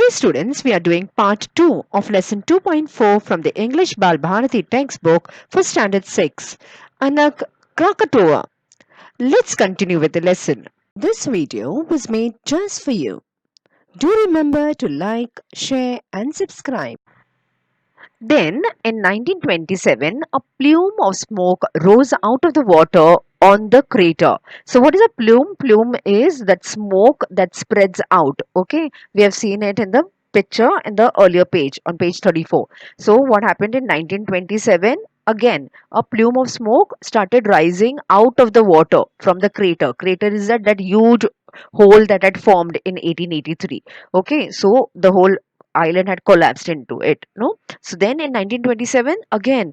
Today, students, we are doing part 2 of lesson 2.4 from the English Bal Bharati textbook for standard 6, Anak Krakatoa. Let's continue with the lesson. This video was made just for you. Do remember to like, share, and subscribe. Then, in 1927, a plume of smoke rose out of the water on the crater. So, what is a plume? Plume is that smoke that spreads out. Okay, we have seen it in the picture in the earlier page on page 34. So, what happened in 1927? Again, a plume of smoke started rising out of the water from the crater. Crater is that huge hole that had formed in 1883. Okay, so the whole island had collapsed into it. No, so then in 1927, again,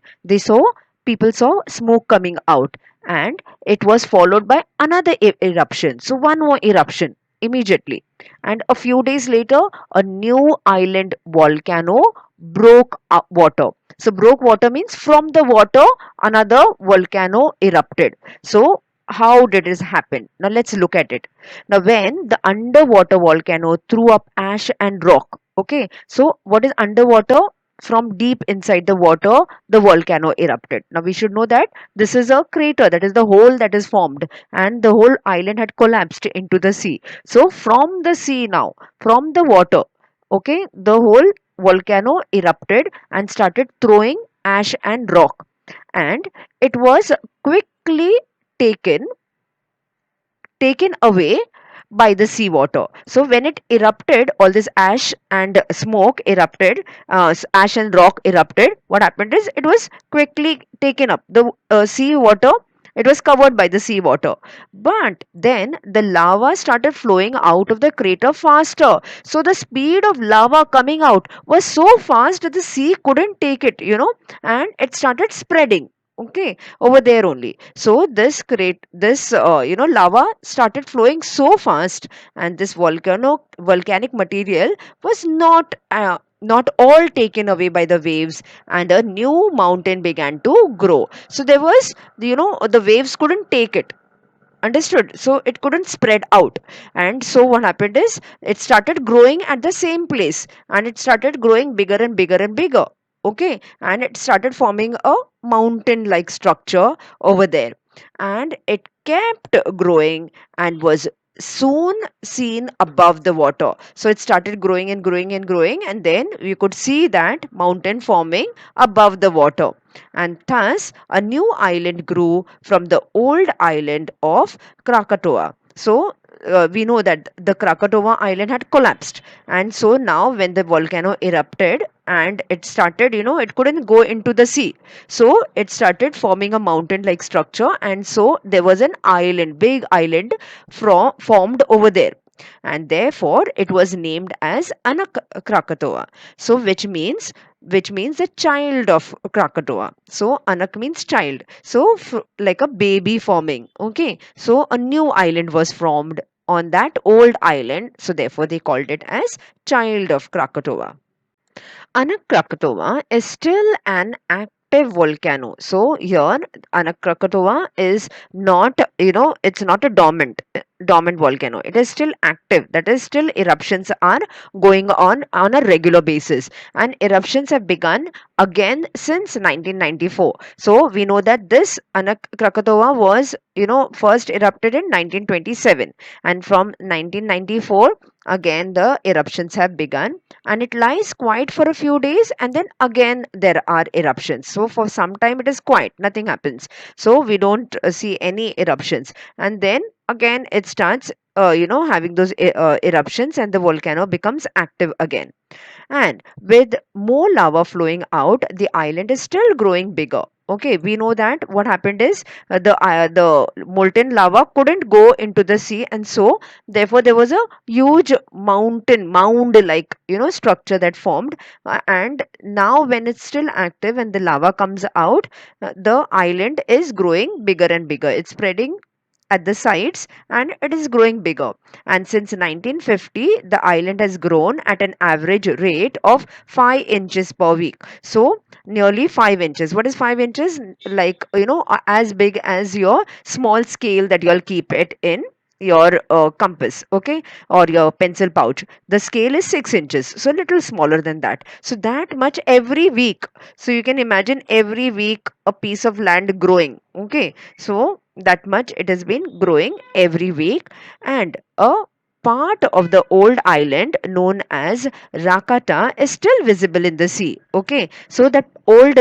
people saw smoke coming out, and it was followed by another eruption. So one more eruption immediately. And a few days later, a new island volcano broke up water. So broke water means from the water, another volcano erupted. So how did this happen? Now let's look at it. Now when the underwater volcano threw up ash and rock, okay, so what is underwater? From deep inside the water, the volcano erupted. Now we should know that this is a crater, that is the hole that is formed, and the whole island had collapsed into the sea. So from the sea now, from the water, okay, the whole volcano erupted and started throwing ash and rock, and it was quickly taken taken away by the seawater. So when it erupted, all this ash and smoke erupted, ash and rock erupted. What happened is it was quickly taken up. The seawater, it was covered by the seawater. But then the lava started flowing out of the crater faster. So the speed of lava coming out was so fast that the sea couldn't take it, and it started spreading. Okay, over there only. So this lava started flowing so fast, and this volcanic material was not all taken away by the waves, and a new mountain began to grow. So there was, the waves couldn't take it. Understood? So it couldn't spread out, and so what happened is it started growing at the same place, and it started growing bigger and bigger and bigger. Okay, and it started forming a mountain like structure over there, and it kept growing and was soon seen above the water. So it started growing and growing and growing, and then we could see that mountain forming above the water, and thus a new island grew from the old island of Krakatoa. So we know that the Krakatoa island had collapsed, and so now when the volcano erupted and it started, it couldn't go into the sea, so it started forming a mountain like structure, and so there was an island, big island formed over there, and therefore it was named as Anak Krakatoa. So which means the child of Krakatoa. So Anak means child. So like a baby forming. Okay. So a new island was formed on that old island. So therefore they called it as child of Krakatoa. Anak Krakatoa is still an active volcano. So here Anak Krakatoa is not, it's not a dormant volcano. It is still active. That is, still eruptions are going on a regular basis, and eruptions have begun again since 1994. So we know that this Anak Krakatoa was, first erupted in 1927, and from 1994 again the eruptions have begun, and it lies quiet for a few days, and then again there are eruptions. So for some time it is quiet, nothing happens, so we don't see any eruptions, and then again it starts having those eruptions, and the volcano becomes active again, and with more lava flowing out, the island is still growing bigger. Okay, we know that what happened is the molten lava couldn't go into the sea, and so therefore there was a huge mound like, structure that formed, and now when it's still active and the lava comes out, the island is growing bigger and bigger. It's spreading at the sides, and it is growing bigger, and since 1950 the island has grown at an average rate of 5 inches per week. So nearly 5 inches. What is 5 inches? Like, as big as your small scale that you'll keep it in. your compass, okay, or your pencil pouch. The scale is 6 inches, so little smaller than that. So that much every week. So you can imagine every week a piece of land growing, okay. So that much it has been growing every week, and a part of the old island known as Rakata is still visible in the sea. Okay, so that old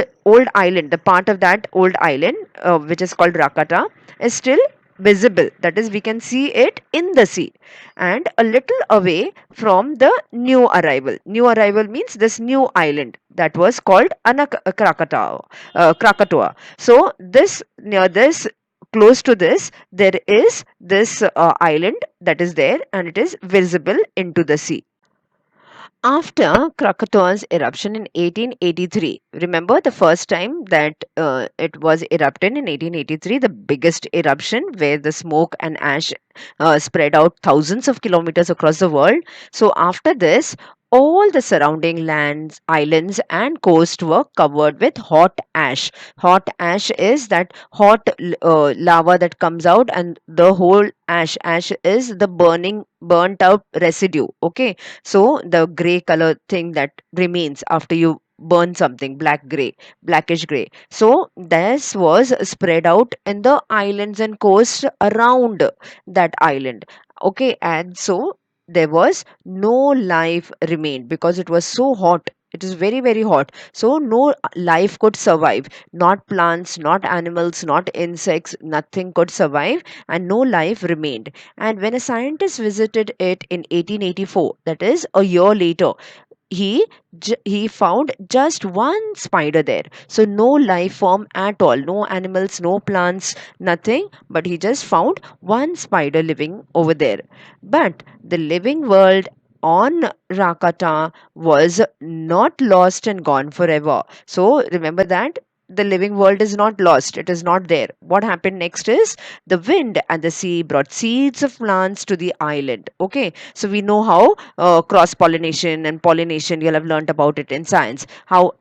island, the part of that old island which is called Rakata, is still visible. That is, we can see it in the sea, and a little away from the new arrival. New arrival means this new island that was called Krakatoa. So this near this close to this there is this island that is there, and it is visible into the sea. After Krakatoa's eruption in 1883, remember the first time that it was erupted in 1883, the biggest eruption where the smoke and ash spread out thousands of kilometers across the world. So, after this, all the surrounding lands, islands, and coast were covered with hot ash. Hot ash is that hot lava that comes out, and the whole ash is the burnt out residue. Okay, so the gray color thing that remains after you burn something, blackish gray. So this was spread out in the islands and coast around that island. Okay, and so there was no life remained because it was so hot. It is very, very hot. So no life could survive. Not plants, not animals, not insects, nothing could survive, and no life remained. And when a scientist visited it in 1884, that is a year later, he found just one spider there. So no life form at all, no animals, no plants, nothing, but he just found one spider living over there. But the living world on Rakata was not lost and gone forever. So remember that the living world is not lost, it is not there. What happened next is the wind and the sea brought seeds of plants to the island. Okay, so we know how cross pollination and pollination, you'll have learnt about it in science, how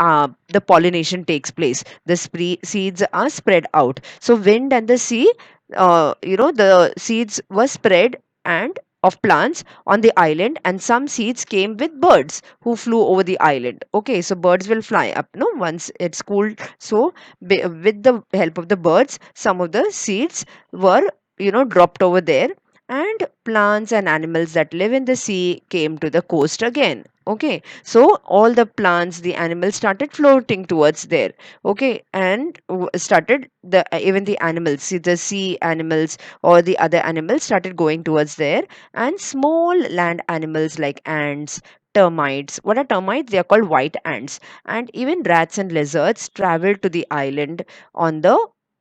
the pollination takes place. The seeds are spread out. So wind and the sea, the seeds were spread and of plants on the island, and some seeds came with birds who flew over the island. Okay, so birds will fly up, no, once it's cooled. So with the help of the birds, some of the seeds were dropped over there, and plants and animals that live in the sea came to the coast again. Okay, so all the plants, the animals started floating towards there. Okay, and started the even the animals, see, the sea animals or the other animals started going towards there, and small land animals like ants, termites. What are termites? They are called white ants, and even rats and lizards traveled to the island on the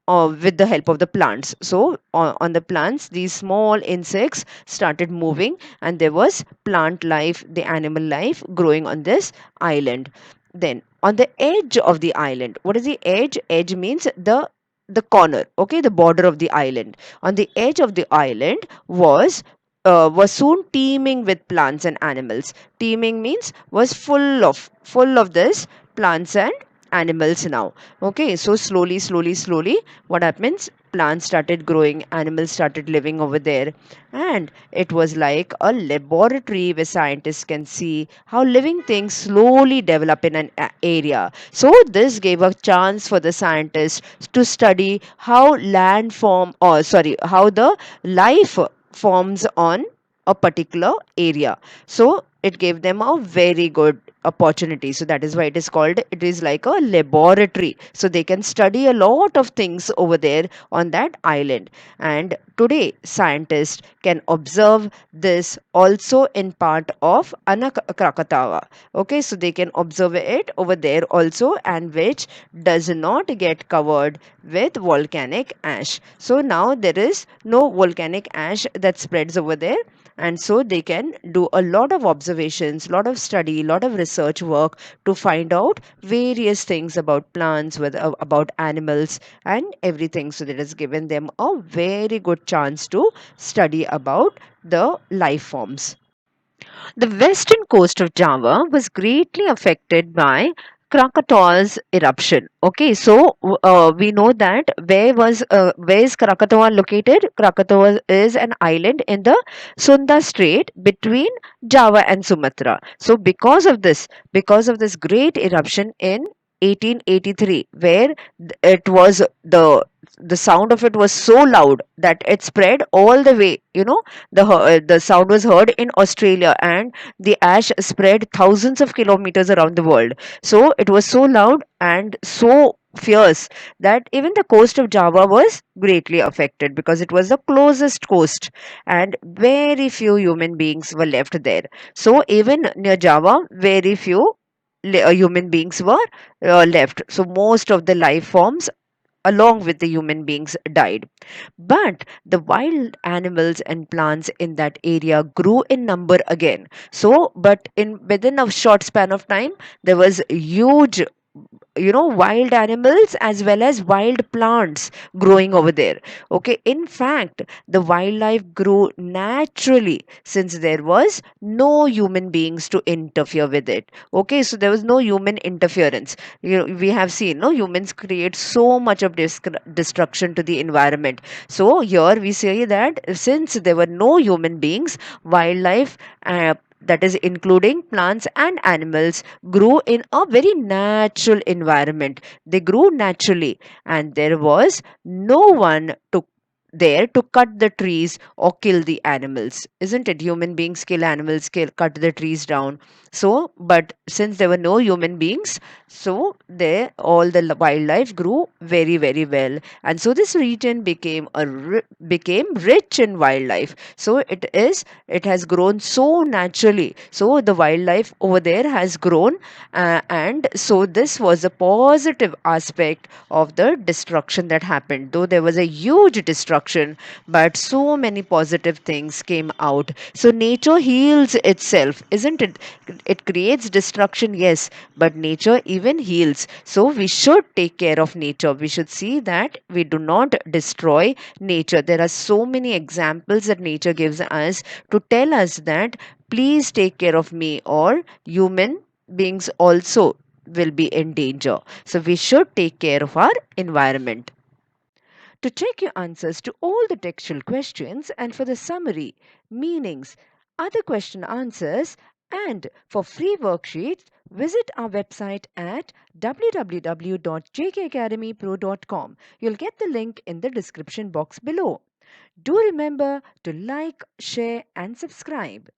with the help of the plants. So on the plants, these small insects started moving, and there was plant life, the animal life growing on this island. Then on the edge of the island, what is the edge? Edge means the corner, okay, the border of the island. On the edge of the island was soon teeming with plants and animals. Teeming means was full of this plants and animals now. Okay, so slowly, what happens? Plants started growing, animals started living over there, and it was like a laboratory where scientists can see how living things slowly develop in an area. So this gave a chance for the scientists to study how how the life forms on a particular area. So it gave them a very good opportunity. So that is why it is like a laboratory. So they can study a lot of things over there on that island. And today, scientists can observe this also in part of Anak Krakatawa. Okay, so they can observe it over there also, and which does not get covered with volcanic ash. So now there is no volcanic ash that spreads over there, and so they can do a lot of observations, lot of study, lot of research work to find out various things about plants, about animals and everything. So that has given them a very good chance to study about the life forms. The western coast of Java was greatly affected by Krakatoa's eruption. Okay, so we know that where is Krakatoa located? Krakatoa is an island in the Sunda Strait between Java and Sumatra. So because of this great eruption in 1883, where it was the sound of it was so loud that it spread all the way. The sound was heard in Australia, and the ash spread thousands of kilometers around the world. So it was so loud and so fierce that even the coast of Java was greatly affected, because it was the closest coast and very few human beings were left there. So even near Java, very few human beings were left. So most of the life forms along with the human beings died. But the wild animals and plants in that area grew in number again. So, but in within a short span of time, there was huge, wild animals as well as wild plants growing over there. Okay, in fact, the wildlife grew naturally since there was no human beings to interfere with it. Okay, so there was no human interference. We have seen, no, humans create so much of destruction to the environment. So here we say that since there were no human beings, wildlife, that is including plants and animals, grew in a very natural environment. They grew naturally, and there was no one to cut the trees or kill the animals. Isn't it? Human beings kill animals, cut the trees down. So, but since there were no human beings, so there all the wildlife grew very, very well, and so this region became rich in wildlife. So it has grown so naturally. So the wildlife over there has grown, and so this was a positive aspect of the destruction that happened. Though there was a huge destruction, but so many positive things came out. So nature heals itself, isn't it? It creates destruction, yes, but nature even heals. So we should take care of nature. We should see that we do not destroy nature. There are so many examples that nature gives us to tell us that please take care of me, or human beings also will be in danger. So we should take care of our environment. To check your answers to all the textual questions and for the summary, meanings, other question answers, and for free worksheets, visit our website at www.jkacademypro.com. You'll get the link in the description box below. Do remember to like, share, and subscribe.